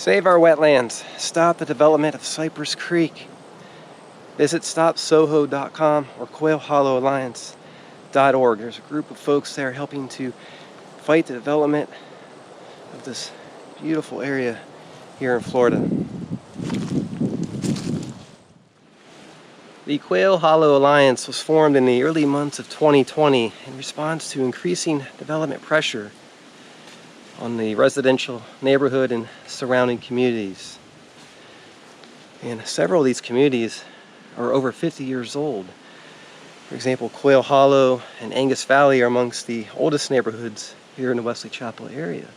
Save our wetlands. Stop the development of Cypress Creek. Visit stopsoho.com or quailhollowalliance.org. There's a group of folks there helping to fight the development of this beautiful area here in Florida. The Quail Hollow Alliance was formed in the early months of 2020 in response to increasing development pressure on the residential neighborhood and surrounding communities. And several of these communities are over 50 years old. For example, Quail Hollow and Angus Valley are amongst the oldest neighborhoods here in the Wesley Chapel area.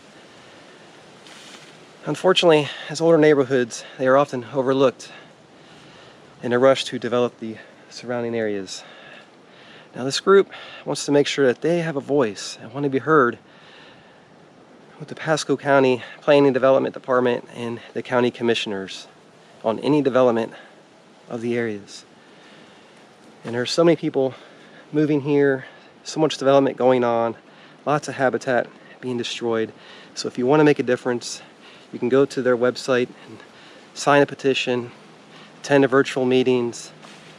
Unfortunately, as older neighborhoods, they are often overlooked in a rush to develop the surrounding areas. Now, this group wants to make sure that they have a voice and want to be heard with the Pasco County Planning and Development Department and the county commissioners on any development of the areas. And there's so many people moving here, so much development going on, lots of habitat being destroyed. So if you want to make a difference, you can go to their website and sign a petition, attend the virtual meetings.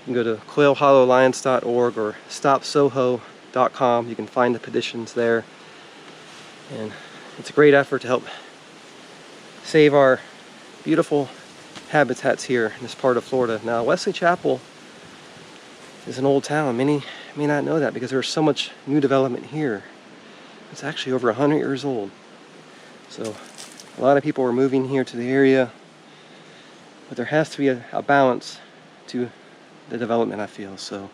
You can go to quailhollowalliance.org or stopsoho.com. You can find the petitions there. And it's a great effort to help save our beautiful habitats here in this part of Florida. Now, Wesley Chapel is an old town. Many may not know that because there's so much new development here. It's actually over 100 years old. So a lot of people are moving here to the area, but there has to be a balance to the development, I feel. So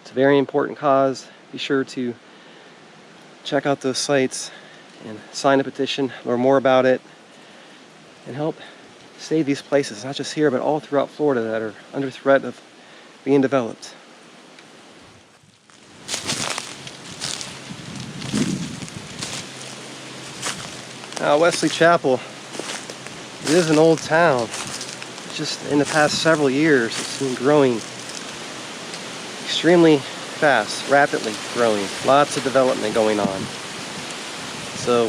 it's a very important cause. Be sure to check out those sites and sign a petition, learn more about it, and help save these places, not just here, but all throughout Florida that are under threat of being developed. Now, Wesley Chapel, it is an old town. It's just in the past several years, it's been growing extremely fast, rapidly growing. Lots of development going on. So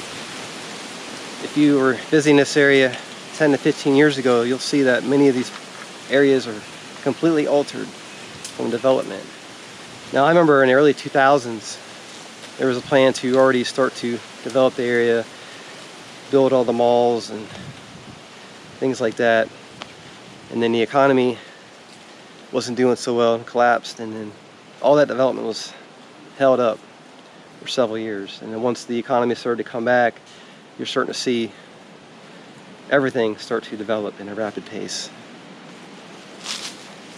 if you were visiting this area 10 to 15 years ago, you'll see that many of these areas are completely altered from development. Now, I remember in the early 2000s, there was a plan to already start to develop the area, build all the malls and things like that. And then the economy wasn't doing so well and collapsed, and then all that development was held up for several years. And then once the economy started to come back, you're starting to see everything start to develop in a rapid pace.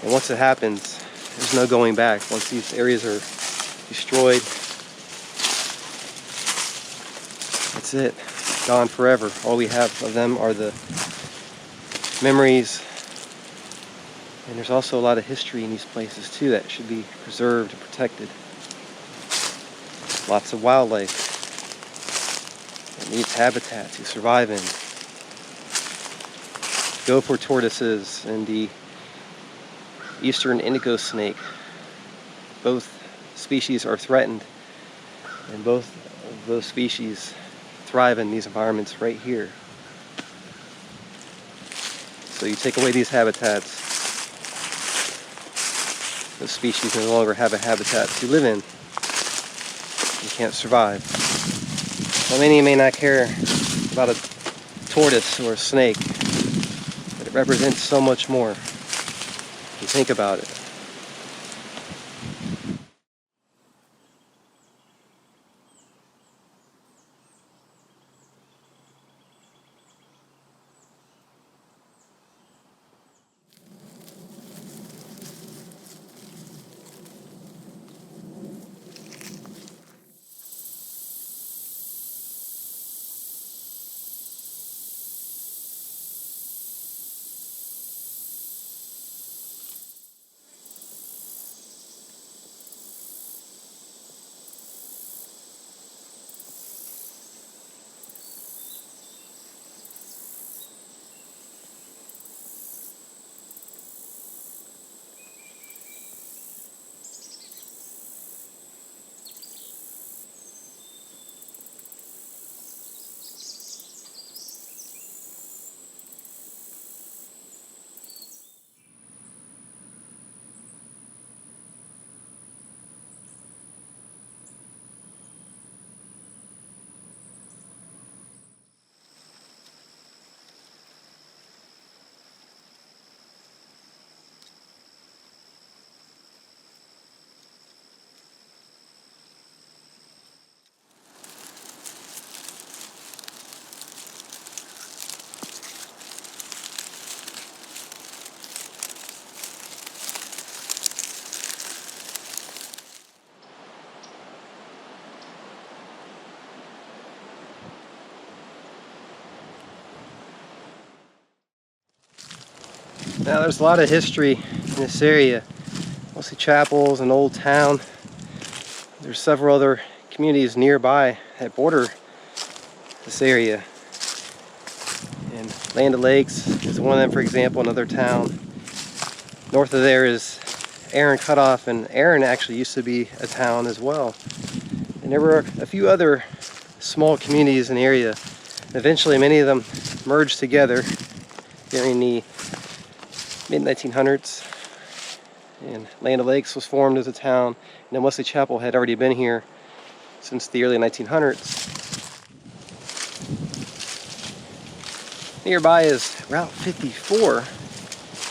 And once it happens, there's no going back. Once these areas are destroyed, that's it. Gone forever. All we have of them are the memories. And there's also a lot of history in these places too that should be preserved and protected. Lots of wildlife that needs habitat to survive in. Gopher tortoises and the eastern indigo snake. Both species are threatened, and both of those species thrive in these environments right here. So you take away these habitats, those species no longer have a habitat to live in. You can't survive. Well, many may not care about a tortoise or a snake, but it represents so much more if you think about it. Now there's a lot of history in this area. Mostly chapels, an old town. There's several other communities nearby that border this area. And Land O'Lakes is one of them, for example, another town. North of there is Aaron Cutoff, and Aaron actually used to be a town as well. And there were a few other small communities in the area. Eventually many of them merged together during the mid-1900s. And Land O'Lakes was formed as a town, and then Wesley Chapel had already been here since the early 1900s. Nearby is Route 54,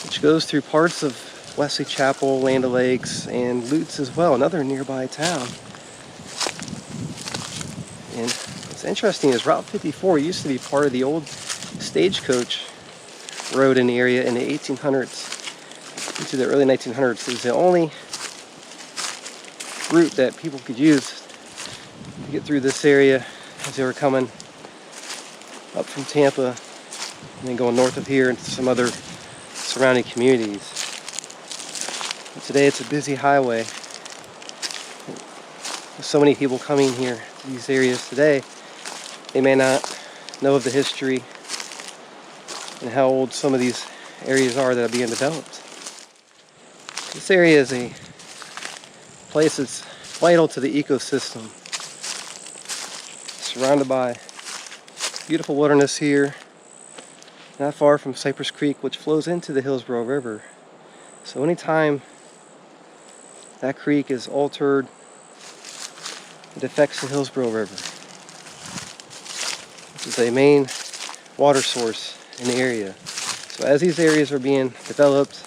which goes through parts of Wesley Chapel, Land O'Lakes, and Lutz as well, another nearby town. And what's interesting is Route 54 used to be part of the old stagecoach road in the area in the 1800s into the early 1900s. It was the only route that people could use to get through this area as they were coming up from Tampa and then going north of here into some other surrounding communities. But today it's a busy highway. With so many people coming here to these areas today, they may not know of the history and how old some of these areas are that are being developed. This area is a place that's vital to the ecosystem. Surrounded by beautiful wilderness here, not far from Cypress Creek, which flows into the Hillsborough River. So anytime that creek is altered, it affects the Hillsborough River, which is a main water source in the area. So as these areas are being developed,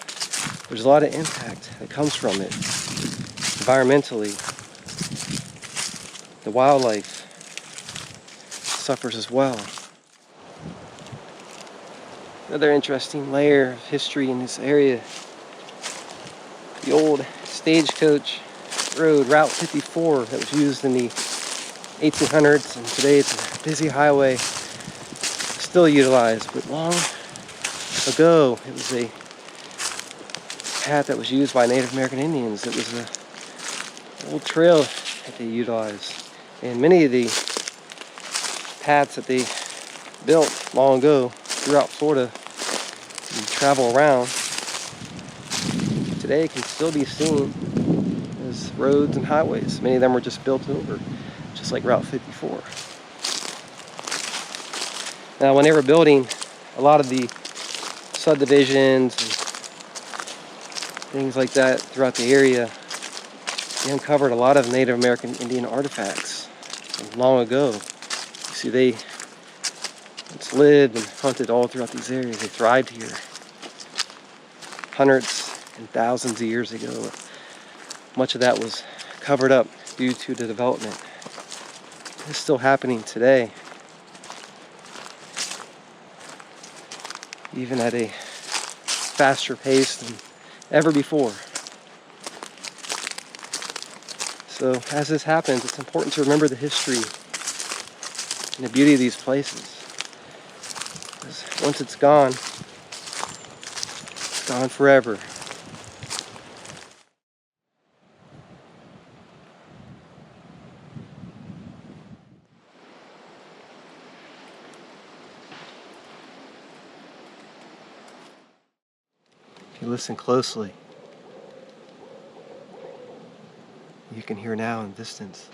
there's a lot of impact that comes from it. Environmentally, the wildlife suffers as well. Another interesting layer of history in this area, the old stagecoach road, Route 54, that was used in the 1800s, and today it's a busy highway, still utilized, but long ago it was a path that was used by Native American Indians. It was an old trail that they utilized, and many of the paths that they built long ago throughout Florida and travel around today can still be seen as roads and highways. Many of them were just built over, just like Route 54. Now, when they were building a lot of the subdivisions and things like that throughout the area, they uncovered a lot of Native American Indian artifacts from long ago. You see, they lived and hunted all throughout these areas. They thrived here hundreds and thousands of years ago. Much of that was covered up due to the development. It's still happening today, even at a faster pace than ever before. So as this happens, it's important to remember the history and the beauty of these places. Because once it's gone forever. If you listen closely, you can hear now in the distance